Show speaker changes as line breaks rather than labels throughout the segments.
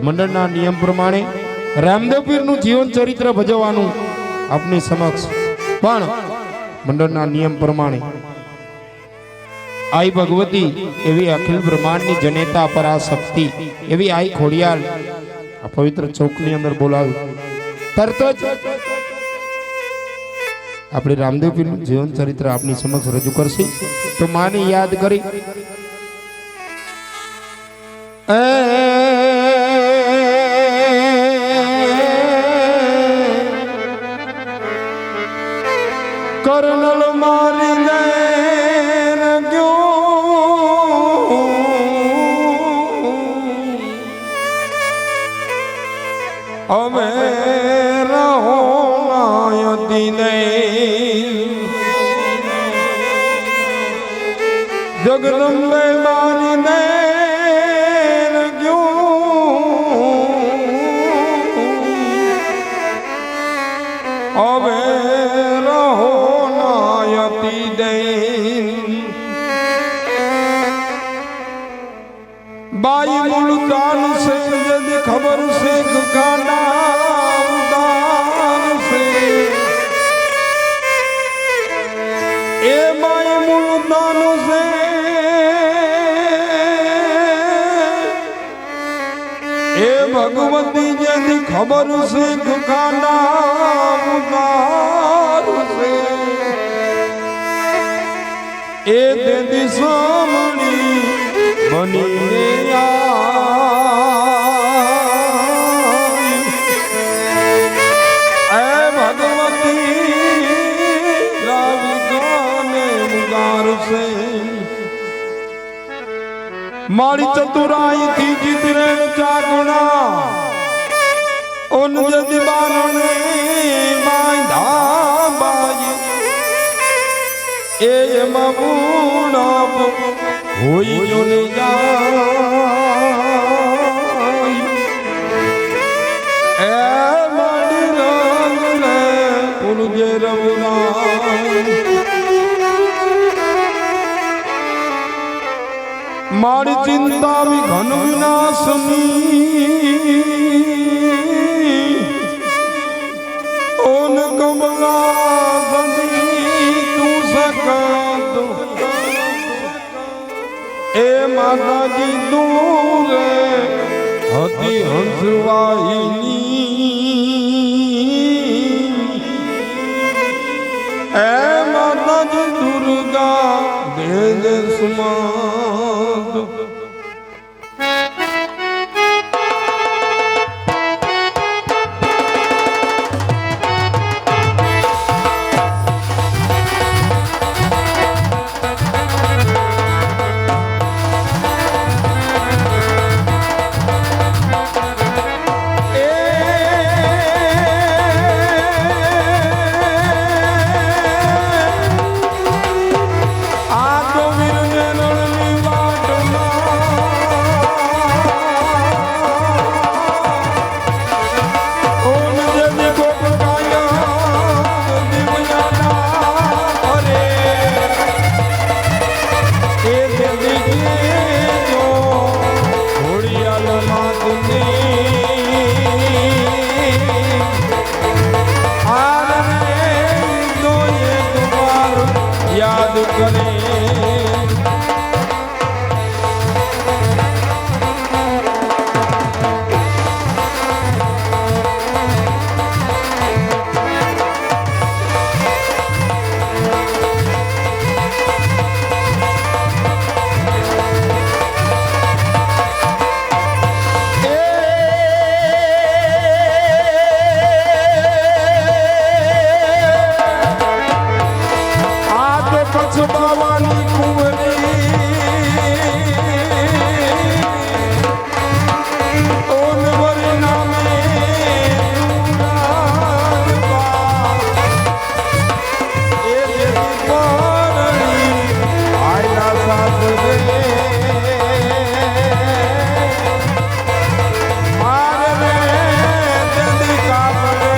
મંડળના નિયમ પ્રમાણે રામદેવ પીરનું જીવન ચરિત્ર ભજવવાનું આપની સમક્ષ, પણ મંડળના નિયમ પ્રમાણે આઈ ભગવતી એવી અખિલ બ્રહ્માંડની જનેતા પરાશક્તિ એવી આઈ ખોડિયાલ આ પવિત્ર ચોકની અંદર બોલાવી તરત જ આપણે રામદેવ પીરનું જીવન ચરિત્ર આપની સમક્ષ રજૂ કરશે. તો માને યાદ કરી કર્નલ મારી નૈન ગયો અમે રહો નાયતી નહીં જગદંબે મારી નૈન ગયો હવે રહો નાયતી દૈન બાઈ મુલતાન से यदि खबर से गाना उदान से ए बाई मुलतान से ए भगवती यदि खबर से गाना उदान से ए दे सामणी बनी मारी चतुराई थी जितने चागुना उन जदीबानों ने बांधा बाई ए मबूना होई जो ले जाई ए मारी रंग ने उन जे रबुना मारी चिंता भी घन विनाशनी ओन कमला बंदी तू सका तो ए माता जी दूर हती हंसवाहिनी ए माता जी दुर्गा दे दे सुमा याद करे बावानी कुंवरी ओन वरना में ए पारणी आयला साथ रे मार रे जदी कापरे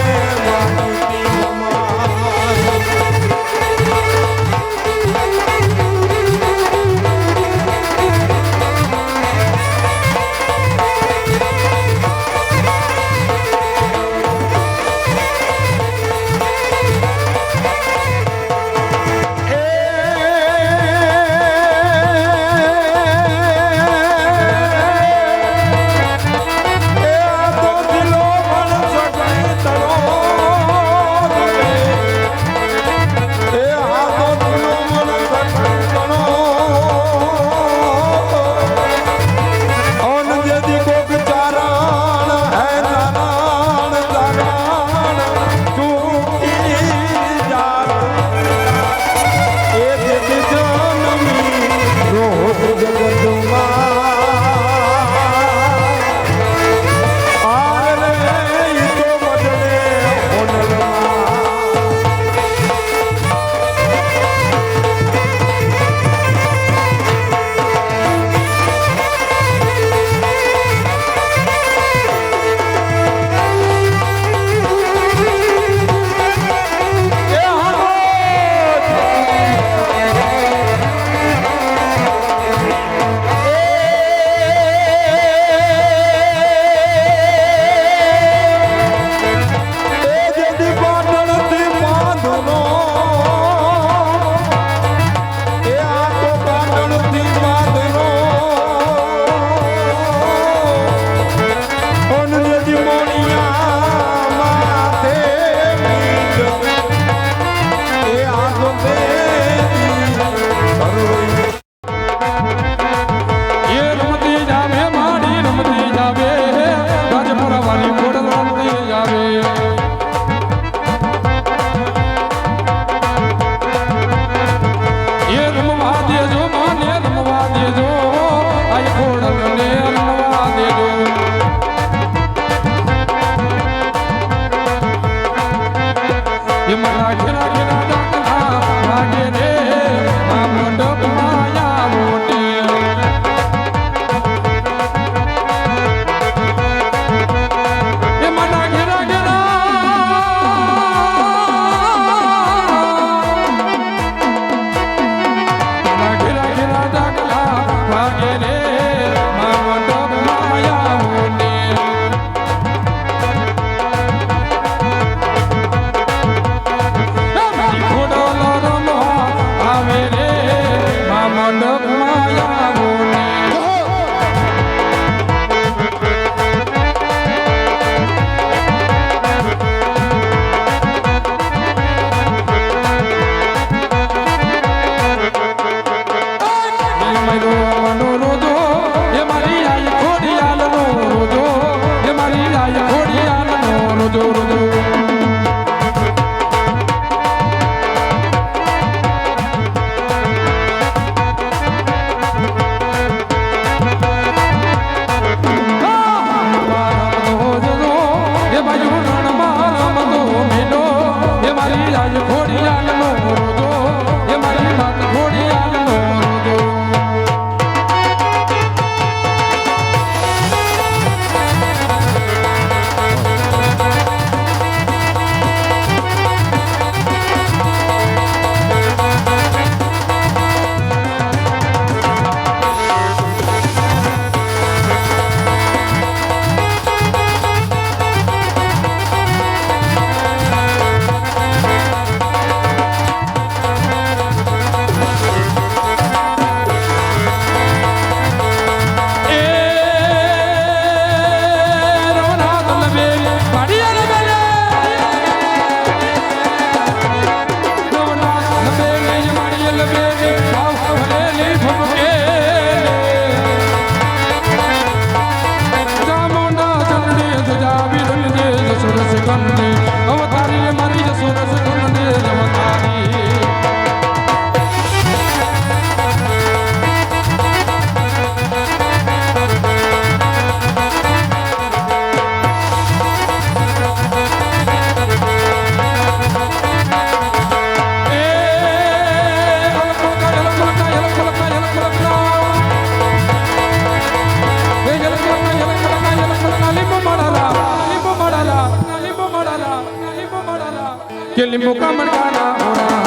લીંબુ કમળ ગાના હોરા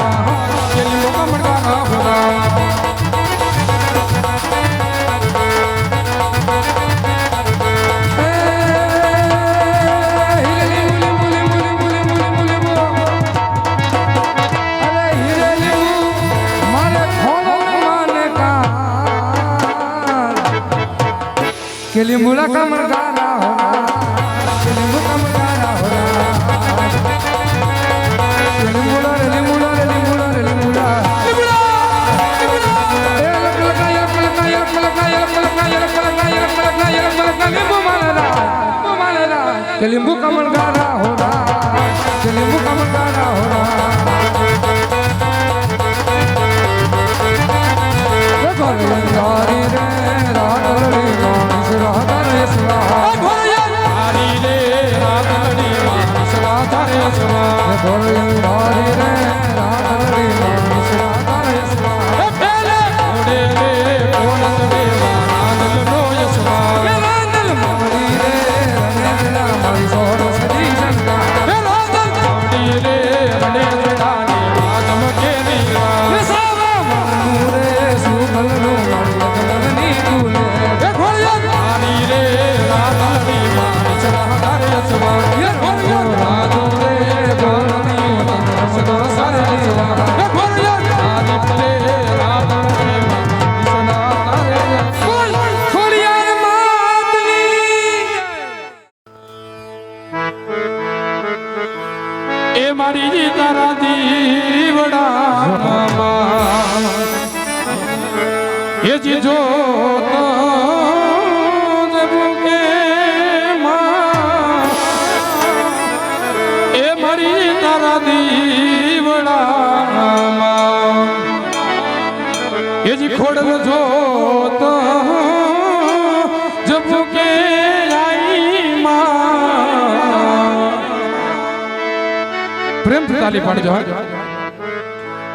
કે લીંબુ કમળ ગાના હોરા के लिंबू कमल गाना होरा के लिंबू कमल गाना होरा के लिंबूला रे लिंबूला रे लिंबूला रे लिंबूला ए लकलकाया लकलकाया लकलकाया लकलकाया लकलकाया लकलकाया लिंबू मालेरा के लिंबू कमल गाना होरा के लिंबू कमल गाना होरा रे મારી તારા દીવડામાં એ જીજો એ મારી તારા દીવડામાં એ જી ખોડલ જોત જબ કે પ્રેમ થી તાલી પાડજો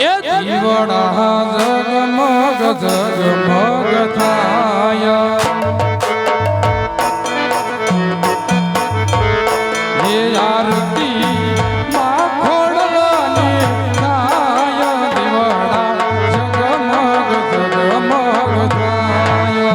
એ જીવડા જગમગ જગમગ થાય એ આરતી માં ખોડલાની થાય જીવડા જગમગ જગમગ થાય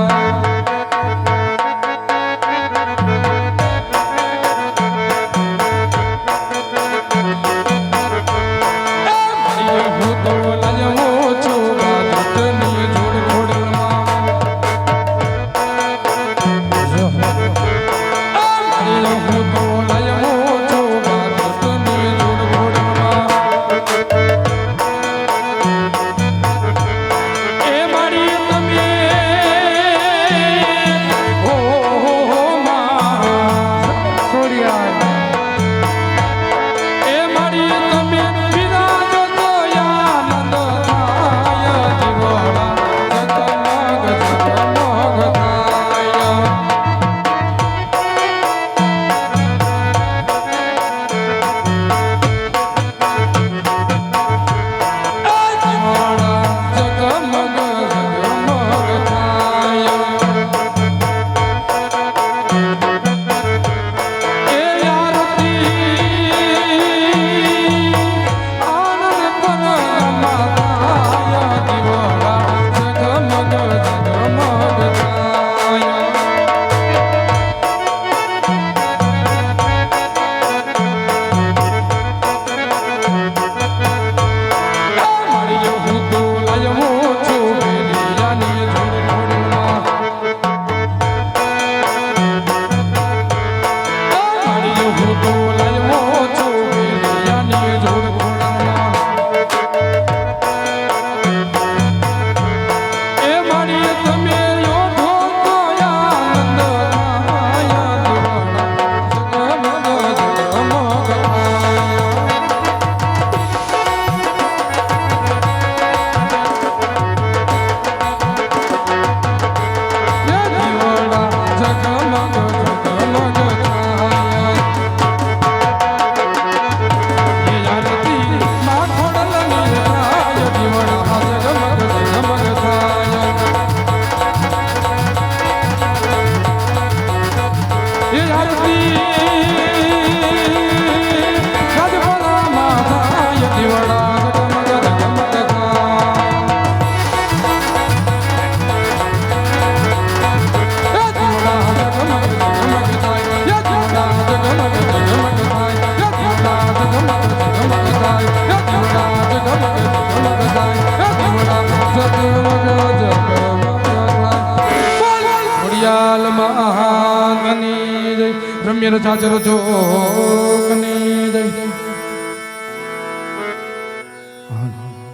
રમ્ય રચાચર ચોકને જય